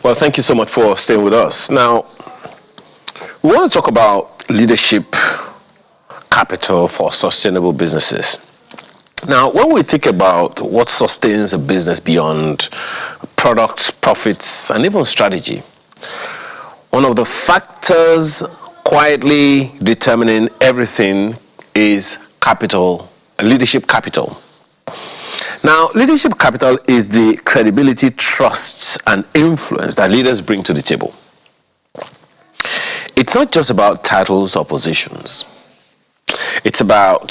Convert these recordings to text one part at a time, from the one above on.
Well, thank you so much for staying with us. Now, we want to talk about leadership capital for sustainable businesses. Now, when we think about what sustains a business beyond products, profits, and even strategy, one of the factors quietly determining everything is capital, leadership capital. Now, leadership capital is the credibility, trust, and influence that leaders bring to the table. It's not just about titles or positions. It's about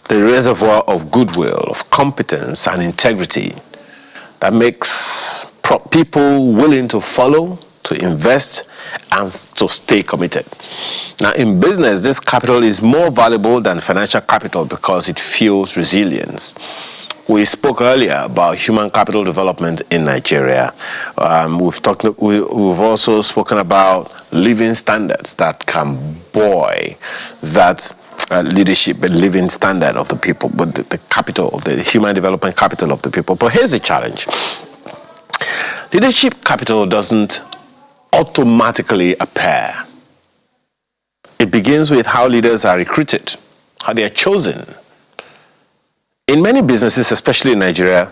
the reservoir of goodwill, of competence, and integrity that makes people willing to follow, to invest, and to stay committed. Now, in business, this capital is more valuable than financial capital because it fuels resilience. We spoke earlier about human capital development in Nigeria. We've also spoken about living standards that can buoy that leadership, the living standard of the people, but the capital of the human development capital of the people. But here's the challenge: leadership capital doesn't automatically appear. It begins with how leaders are recruited, how they are chosen. In many businesses, especially in Nigeria,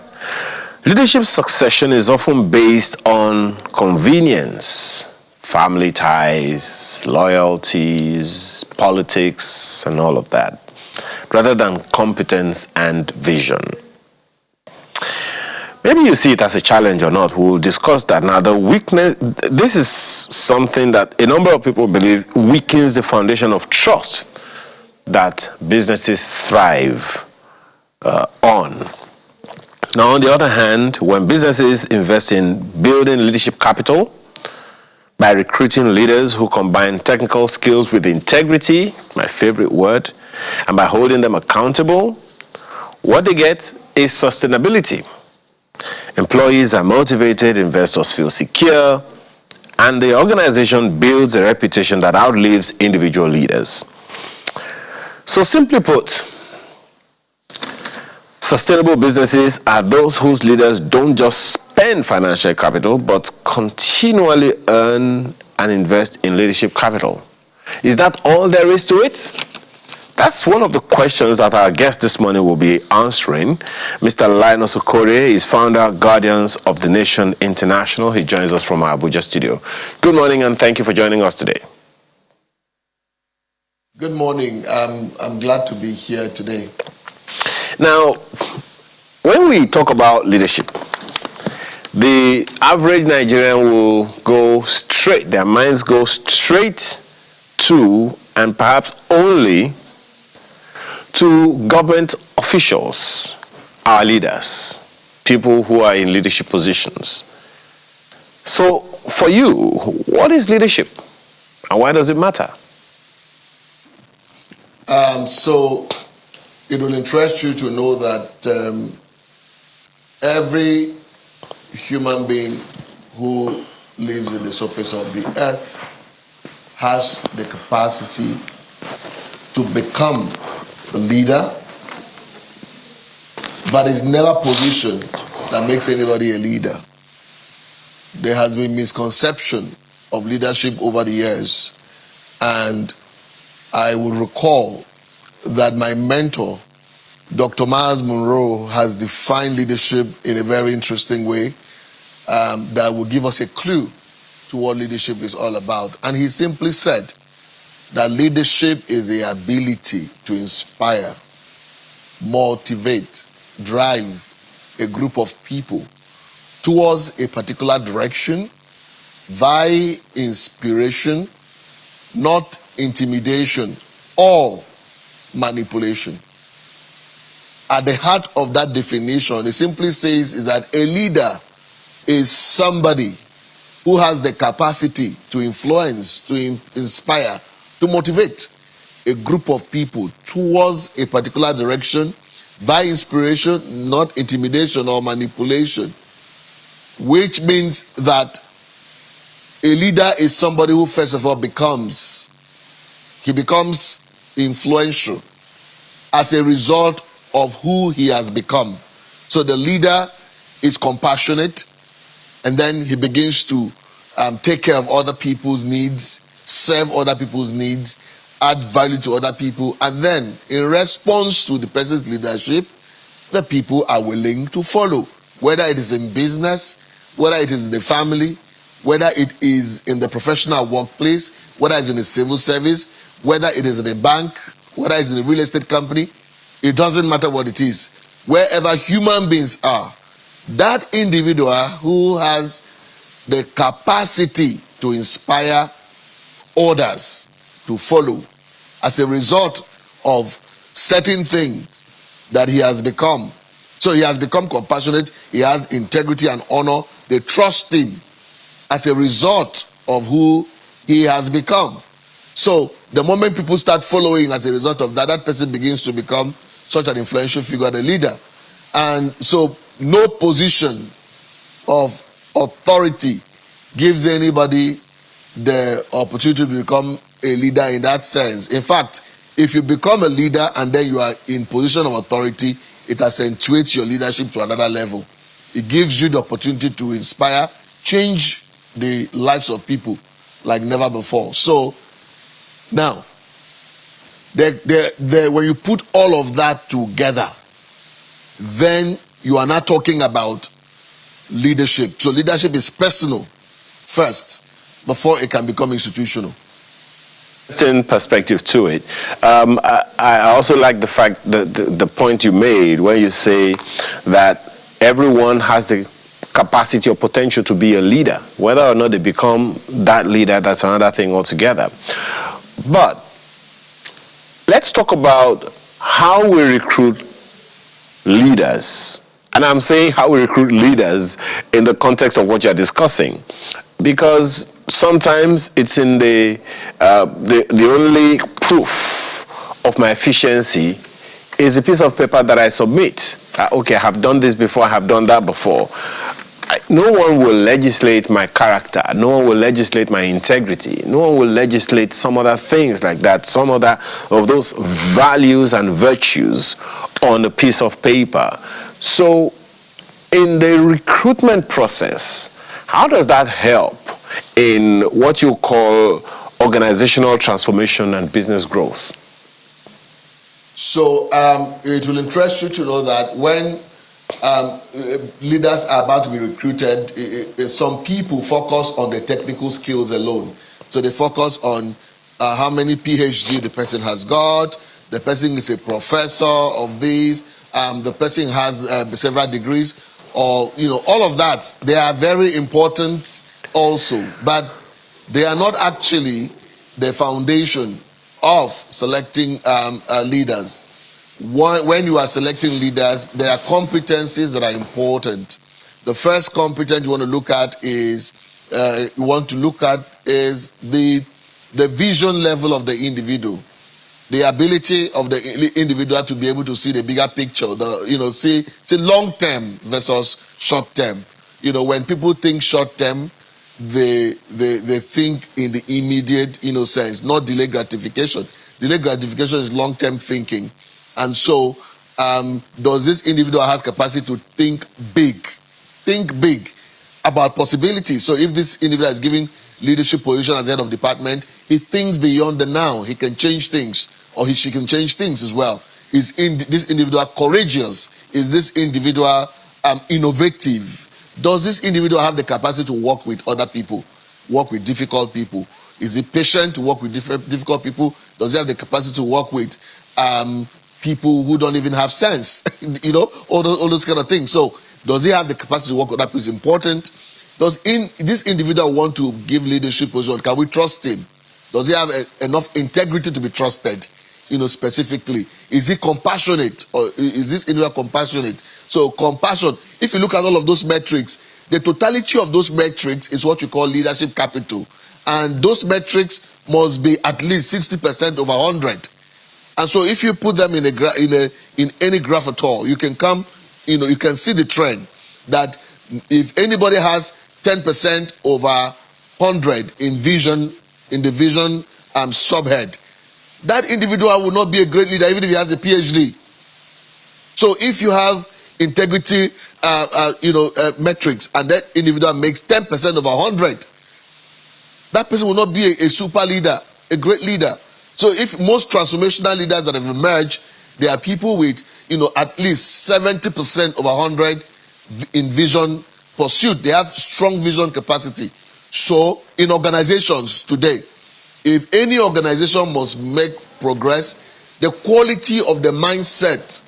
leadership succession is often based on convenience, family ties, loyalties, politics, and all of that, rather than competence and vision. Maybe you see it as a challenge or not. We'll discuss that. Now, this is something that a number of people believe weakens the foundation of trust that businesses thrive on. Now, on the other hand, when businesses invest in building leadership capital by recruiting leaders who combine technical skills with integrity, my favorite word, and by holding them accountable, what they get is sustainability. Employees are motivated, investors feel secure, and the organization builds a reputation that outlives individual leaders. So simply put, sustainable businesses are those whose leaders don't just spend financial capital, but continually earn and invest in leadership capital. Is that all there is to it? That's one of the questions that our guest this morning will be answering. Mr. Linus Okorie is founder, Guardians of the Nation International. He joins us from our Abuja studio. Good morning, and thank you for joining us today. Good morning. I'm glad to be here today. Now, when we talk about leadership, the average Nigerian will go straight, their minds go straight to, and perhaps only, to government officials, our leaders, people who are in leadership positions. So, for you, what is leadership, and why does it matter? It will interest you to know that every human being who lives in the surface of the earth has the capacity to become a leader, but it's never position that makes anybody a leader. There has been misconception of leadership over the years, and I will recall that my mentor, Dr. Miles Monroe, has defined leadership in a very interesting way that will give us a clue to what leadership is all about. And he simply said that leadership is the ability to inspire, motivate, drive a group of people towards a particular direction via inspiration, not intimidation or manipulation. At the heart of that definition, it simply says is that a leader is somebody who has the capacity to influence, to inspire, to motivate a group of people towards a particular direction via inspiration, not intimidation or manipulation. Which means that a leader is somebody who first of all becomes influential as a result of who he has become. So the leader is compassionate, and then he begins to take care of other people's needs, serve other people's needs, add value to other people, and then in response to the person's leadership, the people are willing to follow, whether it is in business, whether it is in the family, whether it is in the professional workplace, whether it's in the civil service, whether it is in a bank, whether it's in a real estate company. It doesn't matter what it is. Wherever human beings are, that individual who has the capacity to inspire others to follow as a result of certain things that he has become. So he has become compassionate, he has integrity and honor. They trust him as a result of who he has become. So the moment people start following as a result of that, that person begins to become such an influential figure and a leader. And so no position of authority gives anybody the opportunity to become a leader in that sense. In fact, if you become a leader and then you are in position of authority, it accentuates your leadership to another level. It gives you the opportunity to inspire, change the lives of people like never before. So now, when you put all of that together, then you are not talking about leadership. So leadership is personal first before it can become institutional. Interesting perspective to it. I also like the fact that the point you made when you say that everyone has the capacity or potential to be a leader. Whether or not they become that leader, that's another thing altogether. But let's talk about how we recruit leaders. And I'm saying how we recruit leaders in the context of what you're discussing. Because sometimes it's in the only proof of my efficiency is a piece of paper that I submit. Okay, I have done this before, I have done that before. No one will legislate my character. No one will legislate my integrity. No one will legislate some other things like that, some other of those values and virtues on a piece of paper. So in the recruitment process, how does that help in what you call organizational transformation and business growth? So it will interest you to know that when leaders are about to be recruited, some people focus on the technical skills alone. So they focus on how many PhD the person has got, the person is a professor of this, the person has several degrees, or all of that. They are very important also, but they are not actually the foundation of selecting leaders. When you are selecting leaders, there are competencies that are important. The first competence you want to look at is the vision level of the individual, the ability of the individual to be able to see the bigger picture. See long term versus short term. When people think short term, they think in the immediate sense, not delayed gratification. Delayed gratification is long term thinking. And so, does this individual has capacity to think big about possibilities? So if this individual is given leadership position as head of department, he thinks beyond the now. He can change things, or she can change things as well. Is this individual courageous? Is this individual innovative? Does this individual have the capacity to work with other people, work with difficult people? Is he patient to work with difficult people? Does he have the capacity to work with people who don't even have sense? All those kind of things. So does he have the capacity to work with other people? Is important. Does this individual want to give leadership position? Can we trust him? Does he have enough integrity to be trusted? Specifically, is he compassionate, or is this individual compassionate? So compassion, if you look at all of those metrics, the totality of those metrics is what you call leadership capital. And those metrics must be at least 60% over 100. And so if you put them in any graph at all, you can you can see the trend that if anybody has 10% over 100 in the vision subhead, that individual will not be a great leader even if he has a PhD. So if you have integrity metrics and that individual makes 10% over 100, that person will not be a super leader, a great leader. So if most transformational leaders that have emerged, they are people with, at least 70% of 100 in vision pursuit. They have strong vision capacity. So in organizations today, if any organization must make progress, the quality of the mindset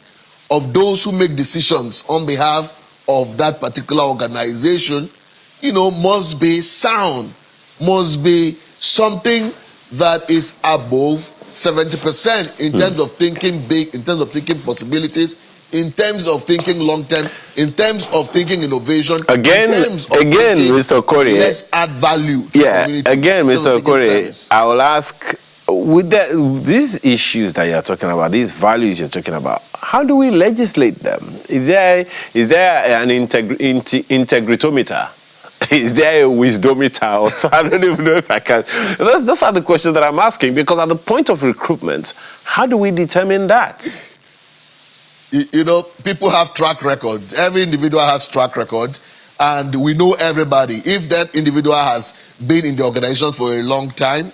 of those who make decisions on behalf of that particular organization, must be sound, must be something that is above 70% in terms of thinking big, in terms of thinking possibilities, in terms of thinking long term, in terms of thinking innovation, again, in terms of Mr. Okorie, let's add value to the community. Again, Mr. Okorie, I will ask, with these issues that you're talking about, these values you're talking about, how do we legislate them? Is there an integritometer? Is there a wisdometer? So I don't even know if I can. Those are the questions that I'm asking, because at the point of recruitment, how do we determine that? People have track records. Every individual has track records, and we know everybody. If that individual has been in the organization for a long time,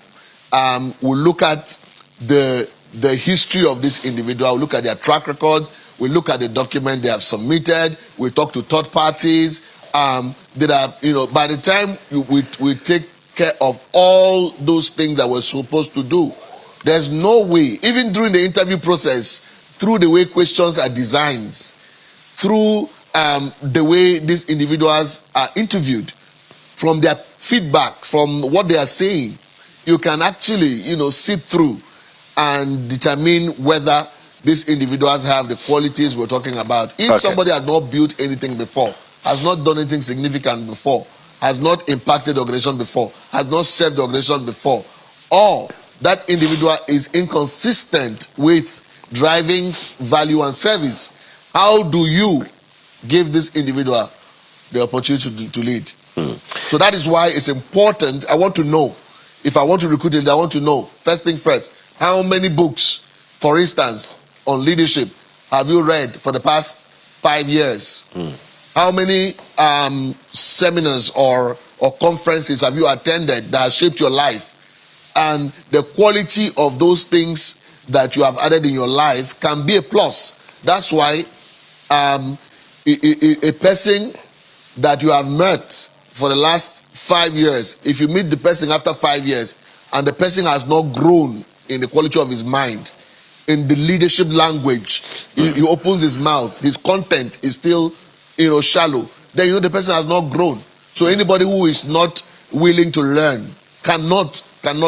we'll look at the history of this individual, we'll look at their track records, we'll look at the document they have submitted, we'll talk to third parties, that are, by the time we take care of all those things that we're supposed to do, there's no way, even during the interview process, through the way questions are designed, through the way these individuals are interviewed, from their feedback, from what they are saying, you can actually, sit through and determine whether these individuals have the qualities we're talking about. If somebody has not built anything before, has not done anything significant before, has not impacted the organization before, has not served the organization before, or that individual is inconsistent with driving value and service, how do you give this individual the opportunity to lead? So that is why it's important. I want to know, if I want to recruit a leader, I want to know, first thing first, how many books, for instance, on leadership have you read for the past 5 years? How many seminars or conferences have you attended that have shaped your life? And the quality of those things that you have added in your life can be a plus. That's why a person that you have met for the last 5 years, if you meet the person after 5 years and the person has not grown in the quality of his mind, in the leadership language, he opens his mouth, his content is still shallow, then the person has not grown. So anybody who is not willing to learn cannot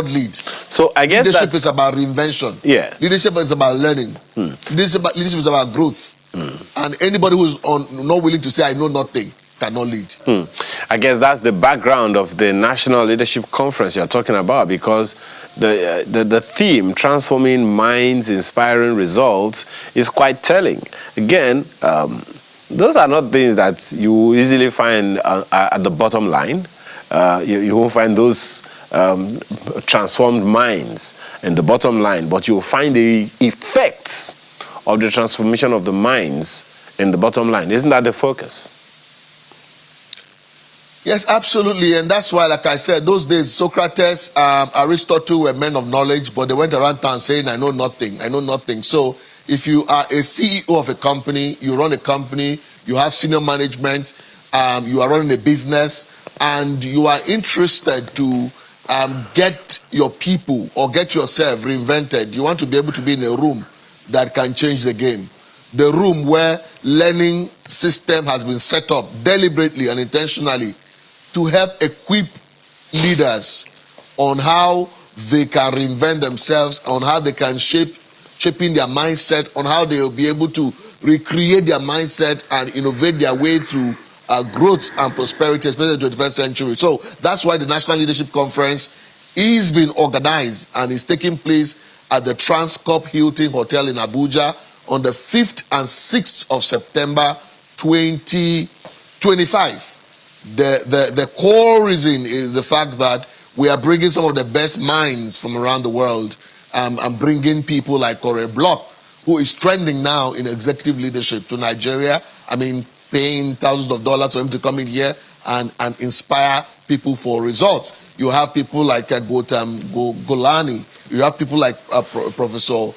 lead. So I guess leadership is about reinvention. Yeah. Leadership is about learning. Leadership is about growth. And anybody who is not willing to say I know nothing cannot lead. I guess that's the background of the National Leadership Conference you're talking about, because the theme, transforming minds, inspiring results, is quite telling. Again, those are not things that you easily find at the bottom line. You won't find those transformed minds in the bottom line, but you'll find the effects of the transformation of the minds in the bottom line. Isn't that the focus? Yes, absolutely. And that's why, like I said, those days, Socrates, Aristotle were men of knowledge, but they went around town saying, I know nothing, I know nothing. So if you are a CEO of a company, you run a company, you have senior management, you are running a business, and you are interested to get your people or get yourself reinvented, you want to be able to be in a room that can change the game. The room where learning system has been set up deliberately and intentionally to help equip leaders on how they can reinvent themselves, on how they can shaping their mindset, on how they will be able to recreate their mindset and innovate their way through growth and prosperity, especially in the 21st century. So that's why the National Leadership Conference is being organized and is taking place at the Transcorp Hilton Hotel in Abuja on the 5th and 6th of September 2025. The core reason is the fact that we are bringing some of the best minds from around the world and bringing people like Okorie, who is trending now in executive leadership, to Nigeria. I mean, paying thousands of dollars for him to come in here and inspire people for results. You have people like Golani. You have people like Professor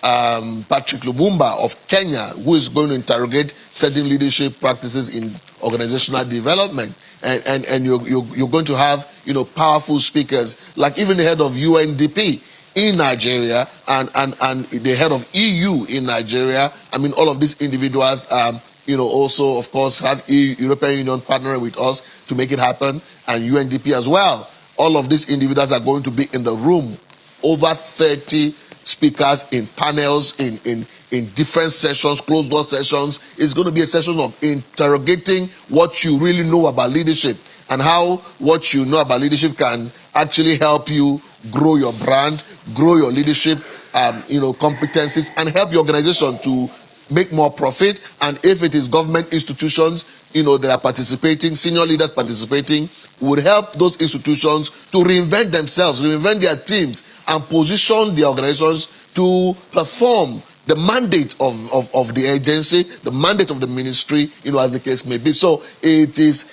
Patrick Lumumba of Kenya, who is going to interrogate certain leadership practices in organizational development. And you're going to have, powerful speakers, like even the head of UNDP in Nigeria and the head of EU in Nigeria. I mean, all of these individuals, also, of course, have European Union partnering with us to make it happen, and UNDP as well. All of these individuals are going to be in the room. Over 30 speakers in panels, in different sessions, closed door sessions. It's going to be a session of interrogating what you really know about leadership and how what you know about leadership can actually help you grow your brand, grow your leadership, competencies, and help your organization to make more profit. And if it is government institutions, that are participating, senior leaders participating, would help those institutions to reinvent themselves, reinvent their teams, and position the organizations to perform the mandate of the agency, the mandate of the ministry, as the case may be. So it is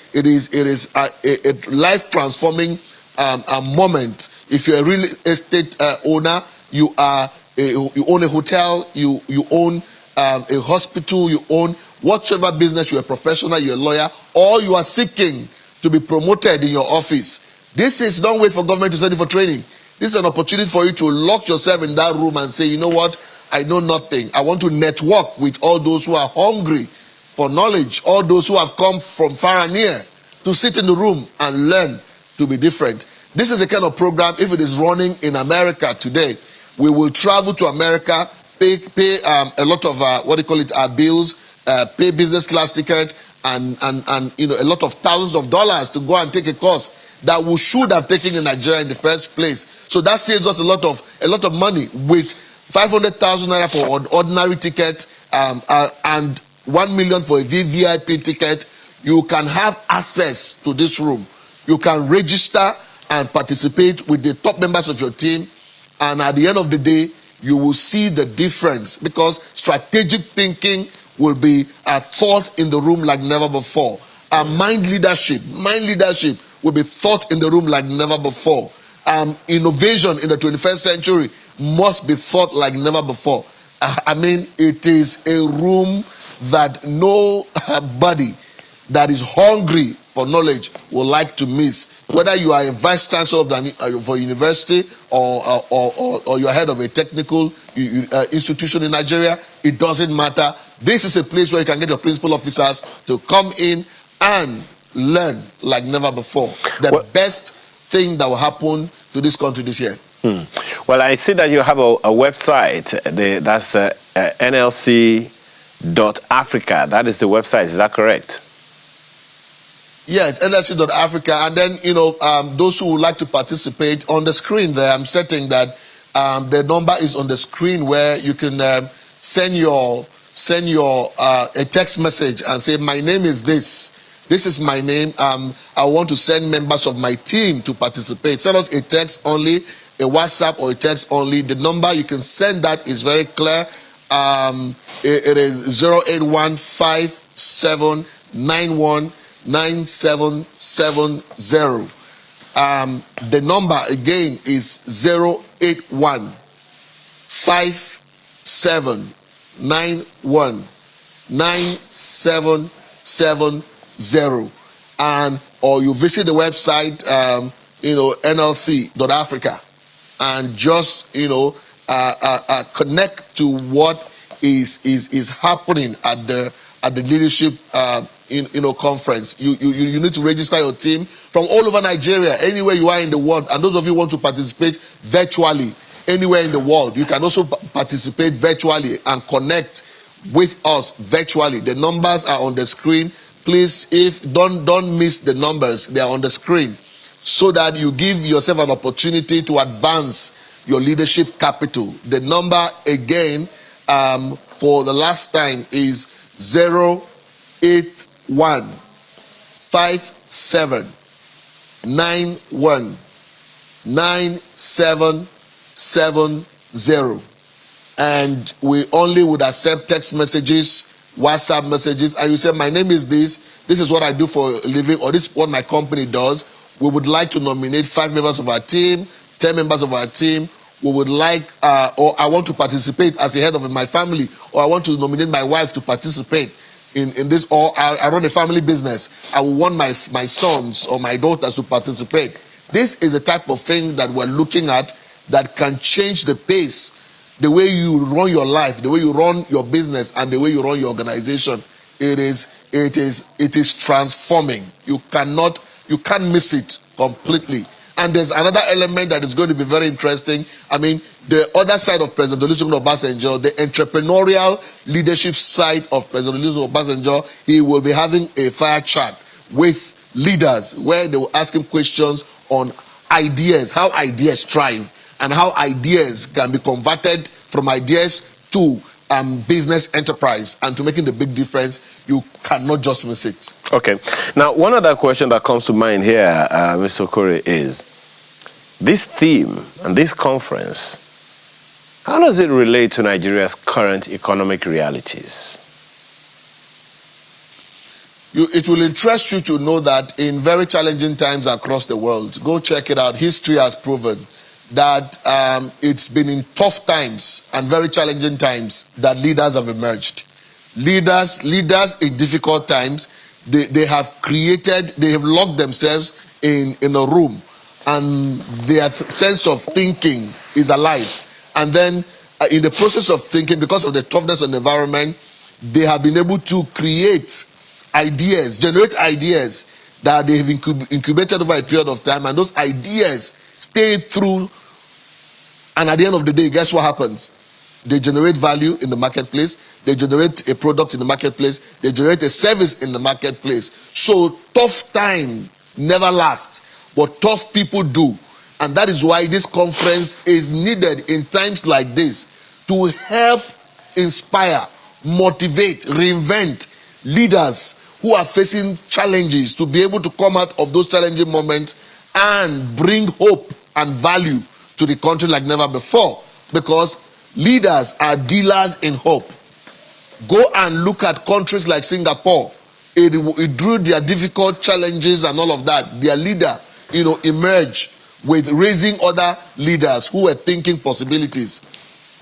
a life transforming moment. If you're a real estate owner, you own a hotel, you own a hospital, you own whatever business, you're a professional, you're a lawyer, or you are seeking to be promoted in your office. Don't wait for government to send you for training. This is an opportunity for you to lock yourself in that room and say, you know what, I know nothing. I want to network with all those who are hungry for knowledge, all those who have come from far and near to sit in the room and learn to be different. This is the kind of program, if it is running in America today, we will travel to America, pay a lot of our bills, pay business class ticket, and a lot of thousands of dollars to go and take a course that we should have taken in Nigeria in the first place. So that saves us a lot of money. With 500,000 naira for an ordinary ticket and 1 million for a VVIP ticket, you can have access to this room. You can register and participate with the top members of your team, and at the end of the day, you will see the difference, because strategic thinking will be thought in the room like never before. Mind leadership will be thought in the room like never before. Innovation in the 21st century must be thought like never before. It is a room that nobody that is hungry for knowledge will like to miss. Whether you are a vice chancellor for a university or you're head of a technical institution in Nigeria, it doesn't matter. This is a place where you can get your principal officers to come in and learn like never before. The best thing that will happen to this country this year. Well, I see that you have a website. That's nlc.africa. That is the website. Is that correct? Yes, nlc.africa. And then, those who would like to participate, on the screen there, I'm setting that the number is on the screen where you can send your a text message and say, my name is this. This is my name. I want to send members of my team to participate. Send us a text only, a WhatsApp or a text only. The number you can send that is very clear. It is 08157919770. The number again is 08157919770. Or you visit the website, nlc.africa, and just connect to what is happening at the leadership conference. You need to register your team from all over Nigeria, anywhere you are in the world. And those of you who want to participate virtually, anywhere in the world, you can also participate virtually and connect with us virtually. The numbers are on the screen. Please, don't miss the numbers. They are on the screen, so that you give yourself an opportunity to advance your leadership capital. The number again, for the last time, is 08157919770. And we only would accept text messages, WhatsApp messages, and you say, my name is this is what I do for a living, or this is what my company does. we would like to nominate 5 members of our team, 10 members of our team. We would like, or I want to participate as a head of my family, or I want to nominate my wife to participate in this, or I run a family business. I want my sons or my daughters to participate. This is the type of thing that we're looking at that can change the pace, the way you run your life, the way you run your business, and the way you run your organization. It is transforming. You can't miss it completely. And there's another element that is going to be very interesting. I mean, the other side of President Olusegun Obasanjo, the entrepreneurial leadership side of President Olusegun Obasanjo, he will be having a fire chat with leaders where they will ask him questions on ideas, how ideas thrive, and how ideas can be converted from ideas to business enterprise and to making the big difference. You cannot just miss it. Okay. Now, one other question that comes to mind here, Mr. Okorie, is this theme and this conference, how does it relate to Nigeria's current economic realities? It will interest you to know that in very challenging times across the world, go check it out, history has proven that it's been in tough times and very challenging times that leaders have emerged. Leaders in difficult times, they have locked themselves in a room, and their sense of thinking is alive. And then in the process of thinking, because of the toughness of the environment, they have been able to create ideas, generate ideas that they have incubated over a period of time, and those ideas stay through. And at the end of the day, guess what happens? They generate value in the marketplace. They generate a product in the marketplace. They generate a service in the marketplace. So tough time never lasts, but tough people do. And that is why this conference is needed in times like this to help inspire, motivate, reinvent leaders who are facing challenges to be able to come out of those challenging moments and bring hope and value to the country like never before, because leaders are dealers in hope. Go and look at countries like Singapore. It drew their difficult challenges and all of that. Their leader, emerged with raising other leaders who were thinking possibilities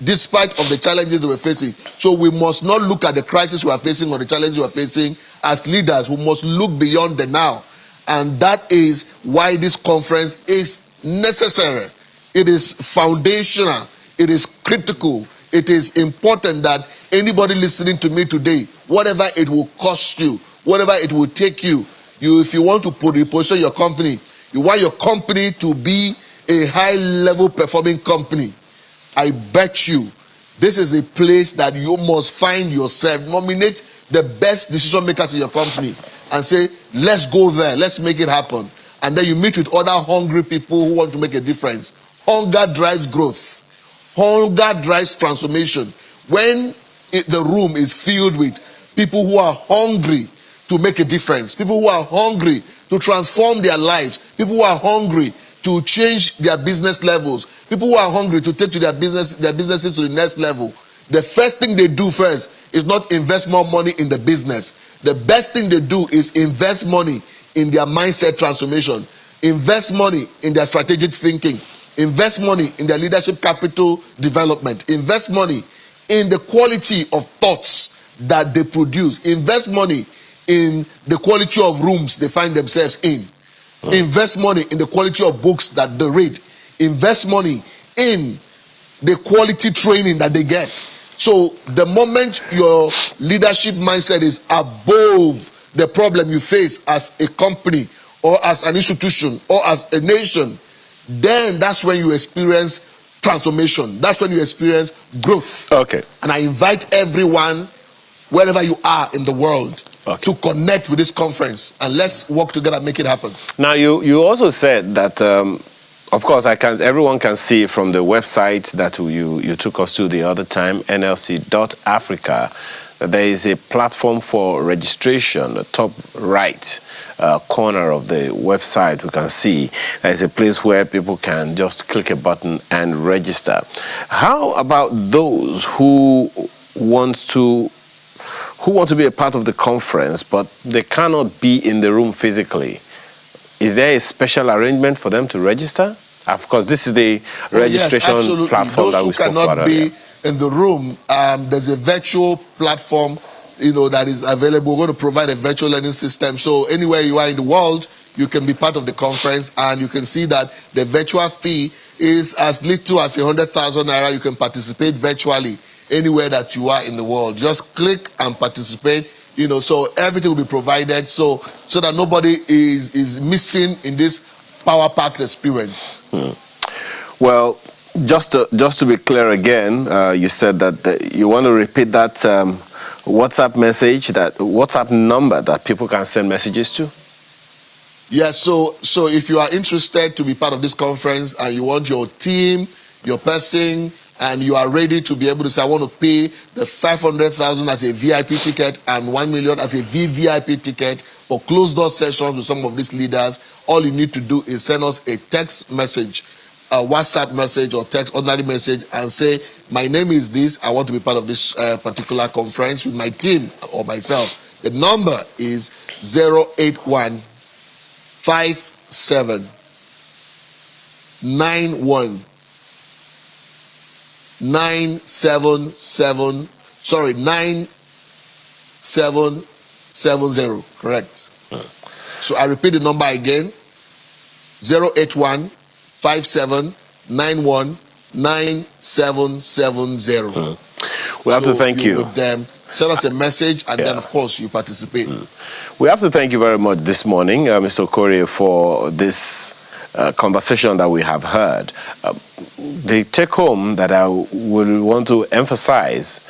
despite of the challenges they were facing. So we must not look at the crisis we are facing or the challenges we are facing as leaders. We must look beyond the now. And that is why this conference is necessary. It is foundational. It is critical. It is important that anybody listening to me today, whatever it will cost you, whatever it will take you, if you want to reposition your company, you want your company to be a high-level performing company, I bet you this is a place that you must find yourself. Nominate the best decision makers in your company and say, let's go there, let's make it happen. And then you meet with other hungry people who want to make a difference. Hunger drives growth. Hunger drives transformation. When the room is filled with people who are hungry to make a difference, people who are hungry to transform their lives, people who are hungry to change their business levels, people who are hungry to take their businesses to the next level, the first thing they do first is not invest more money in the business. The best thing they do is invest money in their mindset transformation, invest money in their strategic thinking, invest money in their leadership capital development, invest money in the quality of thoughts that they produce, invest money in the quality of rooms they find themselves in, invest money in the quality of books that they read, invest money in the quality training that they get. So the moment your leadership mindset is above the problem you face as a company or as an institution or as a nation, then that's when you experience transformation. That's when you experience growth. Okay. And I invite everyone, wherever you are in the world, to connect with this conference, and let's work together and make it happen. Now, you also said that, of course, everyone can see from the website that you took us to the other time, nlc.africa, that there is a platform for registration, the top right corner of the website. We can see there's a place where people can just click a button and register. How about those who want to be a part of the conference, but they cannot be in the room physically? is there a special arrangement for them to register? Of course, this is the registration yes, platform those that we who spoke cannot about be earlier. in the room, there's a virtual platform, that is available. We're going to provide a virtual learning system. So anywhere you are in the world, you can be part of the conference, and you can see that the virtual fee is as little as 100,000 naira. You can participate virtually anywhere that you are in the world. Just click and participate. So everything will be provided, so that nobody is missing in this power-packed experience. Well, just to be clear again, you said that you want to repeat that WhatsApp message, that WhatsApp number that people can send messages to? Yes, so if you are interested to be part of this conference and you want your team, your person, and you are ready to be able to say, I want to pay the 500,000 as a VIP ticket and 1 million as a VVIP ticket for closed-door sessions with some of these leaders, all you need to do is send us a text message, a WhatsApp message or text ordinary message, and say, my name is this, I want to be part of this particular conference with my team or myself. The number is 081 57 91 9770. Correct. So I repeat the number again: 081 57 91 9770. We have to thank you. With them, send us a message, and then of course you participate. We have to thank you very much this morning, Mr. Okorie, for this conversation that we have heard. The take home that I will want to emphasize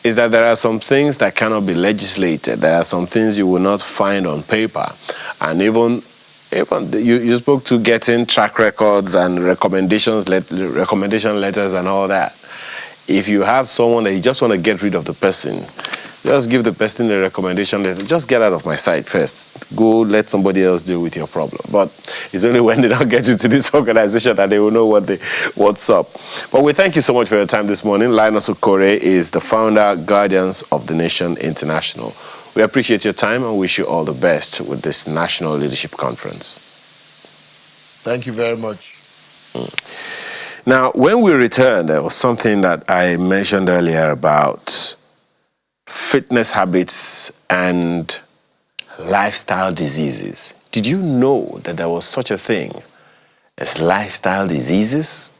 is that there are some things that cannot be legislated. There are some things you will not find on paper. And even you spoke to getting track records and recommendation letters and all that. If you have someone that you just want to get rid of the person, just give the person a recommendation letter. Just get out of my sight first. Go let somebody else deal with your problem. But it's only when they don't get into this organization that they will know what's up. But we thank you so much for your time this morning. Linus Okorie is the founder, Guardians of the Nation International. We appreciate your time and wish you all the best with this National Leadership Conference. Thank you very much. Now, when we returned, there was something that I mentioned earlier about fitness habits and lifestyle diseases. Did you know that there was such a thing as lifestyle diseases?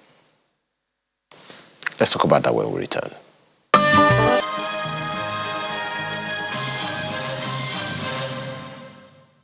Let's talk about that when we return.